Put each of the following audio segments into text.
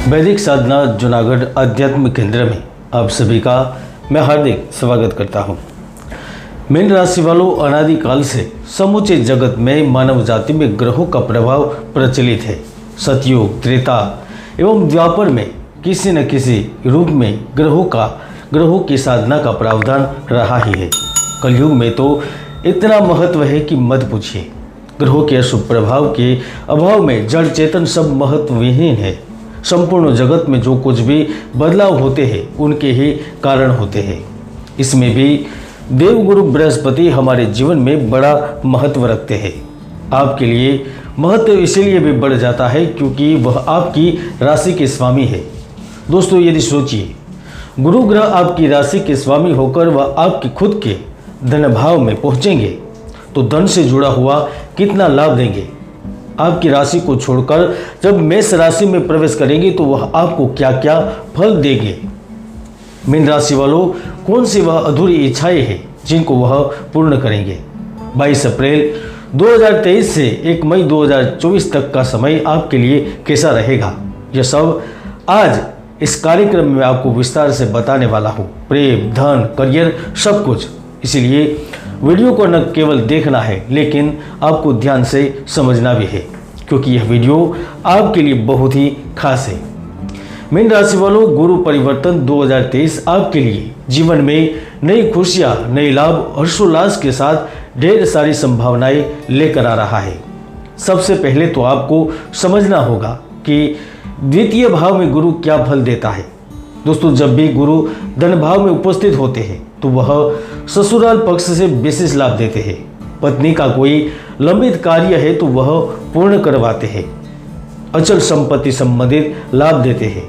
वैदिक साधना जूनागढ़ आध्यात्मिक केंद्र में आप सभी का मैं हार्दिक स्वागत करता हूं। मीन राशि वालों, अनादिकाल से समूचे जगत में मानव जाति में ग्रहों का प्रभाव प्रचलित है। सतयुग, त्रेता एवं द्वापर में किसी न किसी रूप में ग्रहों की साधना का प्रावधान रहा ही है। कलयुग में तो इतना महत्व है कि मत पूछिए। ग्रहों के अशुभ प्रभाव के अभाव में जड़ चेतन सब महत्वहीन है। संपूर्ण जगत में जो कुछ भी बदलाव होते हैं उनके ही कारण होते हैं। इसमें भी देवगुरु बृहस्पति हमारे जीवन में बड़ा महत्व रखते हैं। आपके लिए महत्व इसीलिए भी बढ़ जाता है क्योंकि वह आपकी राशि के स्वामी है। दोस्तों, यदि सोचिए, गुरु ग्रह आपकी राशि के स्वामी होकर वह आपके खुद के धन भाव में पहुंचेंगे तो धन से जुड़ा हुआ कितना लाभ देंगे। आपकी राशि को छोड़कर जब मेष राशि में प्रवेश करेंगे तो वह आपको क्या क्या फल देंगे। मीन राशि वालों, कौन सी वह अधूरी इच्छाएं हैं जिनको वह पूर्ण करेंगे। 22 अप्रैल 2023 से 1 मई 2024 तक का समय आपके लिए कैसा रहेगा, यह सब आज इस कार्यक्रम में आपको विस्तार से बताने वाला हूँ। प्रेम, धन, करियर, सब कुछ। इसीलिए वीडियो को न केवल देखना है लेकिन आपको ध्यान से समझना भी है, क्योंकि यह वीडियो आपके लिए बहुत ही खास है। मीन राशि वालों, गुरु परिवर्तन 2023 आपके लिए जीवन में नई खुशियां, नए लाभ, हर्षोल्लास के साथ ढेर सारी संभावनाएं लेकर आ रहा है। सबसे पहले तो आपको समझना होगा कि द्वितीय भाव में गुरु क्या फल देता है। दोस्तों, जब भी गुरु धन भाव में उपस्थित होते हैं तो वह ससुराल पक्ष से विशेष लाभ देते हैं। पत्नी का कोई लंबित कार्य है तो वह पूर्ण करवाते हैं। अचल संपत्ति संबंधित लाभ देते हैं।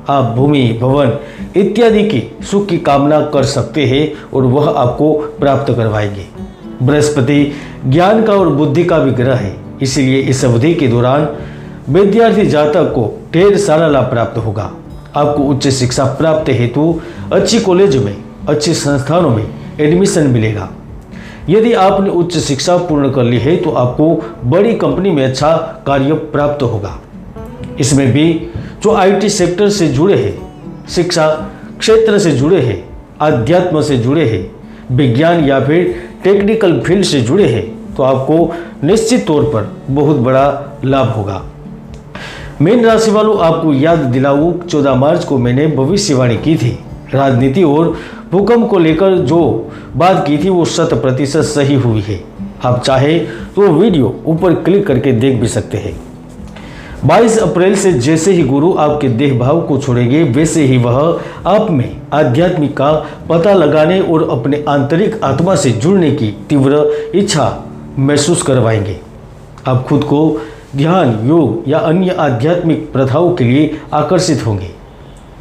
आप भूमि, भवन इत्यादि की सुख की कामना कर सकते हैं और वह आपको प्राप्त करवाएंगे। बृहस्पति ज्ञान का और बुद्धि का भी ग्रह है, इसीलिए इस अवधि के दौरान विद्यार्थी जातक को ढेर सारा लाभ प्राप्त होगा। आपको उच्च शिक्षा प्राप्त हेतु अच्छी कॉलेज में, अच्छे संस्थानों में एडमिशन मिलेगा। यदि आपने उच्च शिक्षा पूर्ण कर ली है तो आपको बड़ी कंपनी में अच्छा कार्य प्राप्त होगा। इसमें भी जो आईटी सेक्टर से जुड़े हैं, शिक्षा क्षेत्र से जुड़े हैं, अध्यात्म से जुड़े हैं, विज्ञान या फिर टेक्निकल फील्ड से जुड़े हैं तो आपको निश्चित तौर पर बहुत बड़ा लाभ होगा। मीन राशि वालों, आपको याद दिलाऊं, 14 मार्च को मैंने भविष्यवाणी की थी। राजनीति और भूकंप को लेकर जो बात की थी वो 100% सही हुई है। आप चाहे तो वीडियो ऊपर क्लिक करके देख भी सकते हैं। 22 अप्रैल से जैसे ही गुरु आपके देह भाव को छोड़ेंगे वैसे ही वह आप में आध्यात्मिक का पता लगाने और अपने आंतरिक आत्मा से जुड़ने की तीव्र इच्छा महसूस करवाएंगे। आप खुद को ध्यान, योग या अन्य आध्यात्मिक प्रथाओं के लिए आकर्षित होंगे।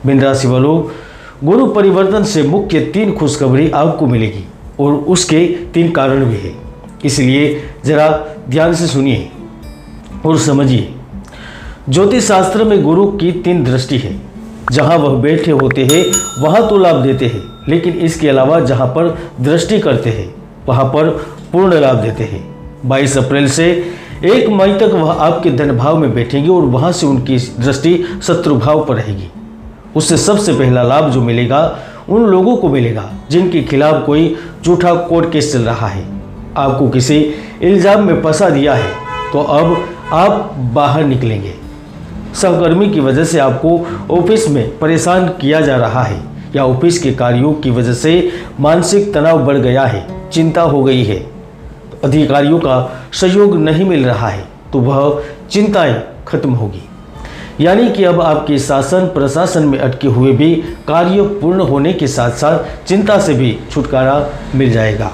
मीन राशि वालों, गुरु परिवर्तन से मुख्य 3 खुशखबरी आपको मिलेगी और उसके 3 कारण भी है। इसलिए जरा ध्यान से सुनिए और समझिए। ज्योतिष शास्त्र में गुरु की 3 दृष्टि है। जहां वह बैठे होते हैं वहां तो लाभ देते हैं, लेकिन इसके अलावा जहां पर दृष्टि करते हैं वहां पर पूर्ण लाभ देते हैं। 22 अप्रैल से 1 मई तक वह आपके धन भाव में बैठेंगे और वहां से उनकी दृष्टि शत्रु भाव पर रहेगी। उससे सबसे पहला लाभ जो मिलेगा उन लोगों को मिलेगा जिनके खिलाफ कोई झूठा कोर्ट केस चल रहा है। आपको किसी इल्जाम में फंसा दिया है तो अब आप बाहर निकलेंगे। सहकर्मी की वजह से आपको ऑफिस में परेशान किया जा रहा है या ऑफिस के कार्यों की वजह से मानसिक तनाव बढ़ गया है, चिंता हो गई है, अधिकारियों का सहयोग नहीं मिल रहा है तो वह चिंताएं खत्म होगी। यानी कि अब आपके शासन प्रशासन में अटके हुए भी कार्य पूर्ण होने के साथ साथ चिंता से भी छुटकारा मिल जाएगा।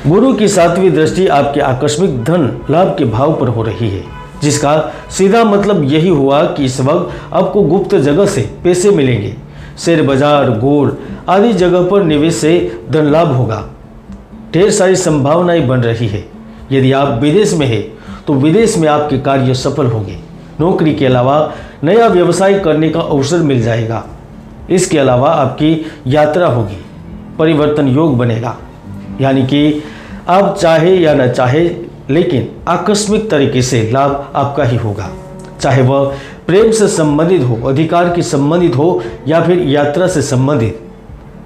गुरु की 7वीं दृष्टि आपके आकस्मिक धन लाभ के भाव पर हो रही है, जिसका सीधा मतलब यही हुआ कि इस वक्त आपको गुप्त जगह से पैसे मिलेंगे। शेयर बाजार, गोल्ड आदि जगह पर निवेश से धन लाभ होगा। ढेर सारी संभावनाएं बन रही है। यदि आप विदेश में हैं तो विदेश में आपके कार्य सफल होंगे। नौकरी के अलावा नया व्यवसाय करने का अवसर मिल जाएगा। इसके अलावा आपकी यात्रा होगी, परिवर्तन योग बनेगा। यानी कि आप चाहे या न चाहे लेकिन आकस्मिक तरीके से लाभ आपका ही होगा। चाहे वह प्रेम से संबंधित हो, अधिकार की संबंधित हो या फिर यात्रा से संबंधित।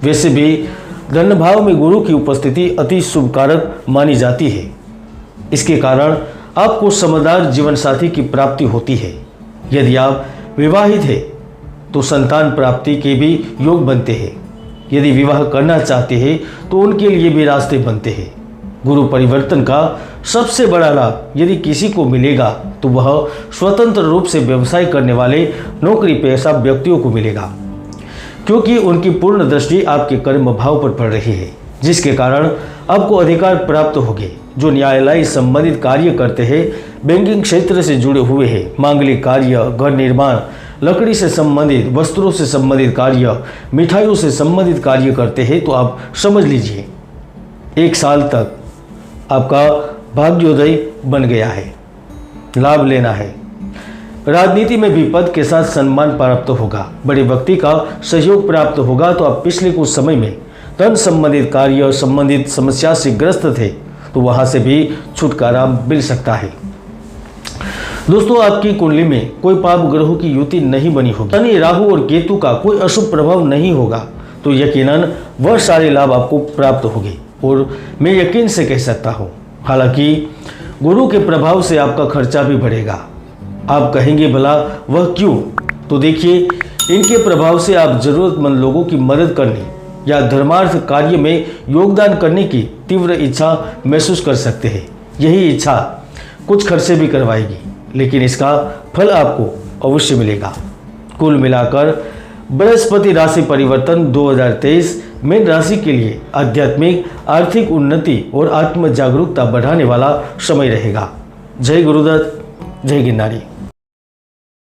वैसे भी धन भाव में गुरु की उपस्थिति अति शुभकारक मानी जाती है। इसके कारण आपको समझदार जीवन साथी की प्राप्ति होती है। यदि आप विवाहित हैं तो संतान प्राप्ति के भी योग बनते हैं। यदि विवाह करना चाहते हैं तो उनके लिए भी रास्ते बनते हैं। गुरु परिवर्तन का सबसे बड़ा लाभ यदि किसी को मिलेगा तो वह स्वतंत्र रूप से व्यवसाय करने वाले नौकरी पेशा व्यक्तियों को मिलेगा, क्योंकि उनकी पूर्ण दृष्टि आपके कर्म भाव पर पड़ रही है, जिसके कारण आपको अधिकार प्राप्त होंगे। जो न्यायालय संबंधित कार्य करते हैं, बैंकिंग क्षेत्र से जुड़े हुए हैं, मांगलिक कार्य, घर निर्माण, लकड़ी से संबंधित, वस्त्रों से संबंधित कार्य, मिठाइयों से संबंधित कार्य करते हैं, तो आप समझ लीजिए 1 साल तक आपका भाग्योदय बन गया है। लाभ लेना है। राजनीति में भी पद के साथ सम्मान प्राप्त होगा, बड़े व्यक्ति का सहयोग प्राप्त होगा। तो आप पिछले कुछ समय में धन संबंधित कार्य संबंधित समस्या से ग्रस्त थे, तो वहां से भी छुटकारा मिल सकता है। दोस्तों, आपकी कुंडली में कोई पाप ग्रहों की युति नहीं बनी होगी, शनि, राहु और केतु का कोई अशुभ प्रभाव नहीं होगा, तो यकीनन वह सारे लाभ आपको प्राप्त होंगे। और मैं यकीन से कह सकता हूँ, हालांकि गुरु के प्रभाव से आपका खर्चा भी बढ़ेगा। आप कहेंगे भला वह क्यों? तो देखिए, इनके प्रभाव से आप जरूरतमंद लोगों की मदद करने या धर्मार्थ कार्य में योगदान करने की तीव्र इच्छा महसूस कर सकते हैं। यही इच्छा कुछ खर्चे भी करवाएगी, लेकिन इसका फल आपको अवश्य मिलेगा। कुल मिलाकर बृहस्पति राशि परिवर्तन 2023 मीन राशि के लिए आध्यात्मिक, आर्थिक उन्नति और आत्म जागरूकता बढ़ाने वाला समय रहेगा। जय गुरुदत्त, जय गिरनारी।